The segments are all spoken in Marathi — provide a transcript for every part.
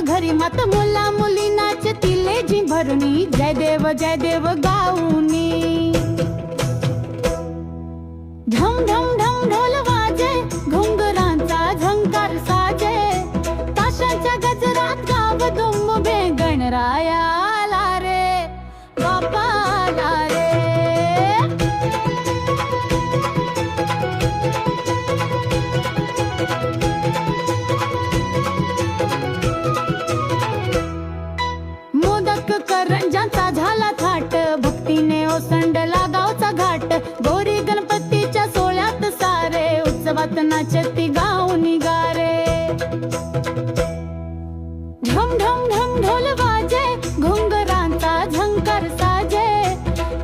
घरी मत मुला मुली नाचतिले जी भरणी जय देव गाऊनी ढम ढम ढम ढोल वाजे घुंगरांचा झंकार साजे ताशाच्या गजरात गाव दुमबे गणराया आला रे बाप्पा आला रे करंजांचा झाला थाट भक्तीने ओसंडला गावचा घाट गौरी गणपतीच्या सोहळ्यात सारे उत्सवात नाचती गाऊनी गारे ढम ढम ढम ढोल वाजे घुंगरांचा झंकार साजे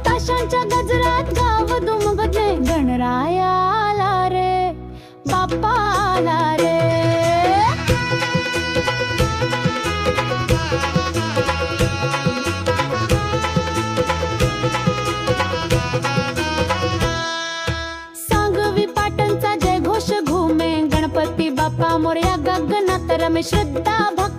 ताशांच्या गजरात गाव दुमबते गणराया आला रे बाप्पा आला रे बाप्पा मोरया गगनात रमे श्रद्धा भक्ती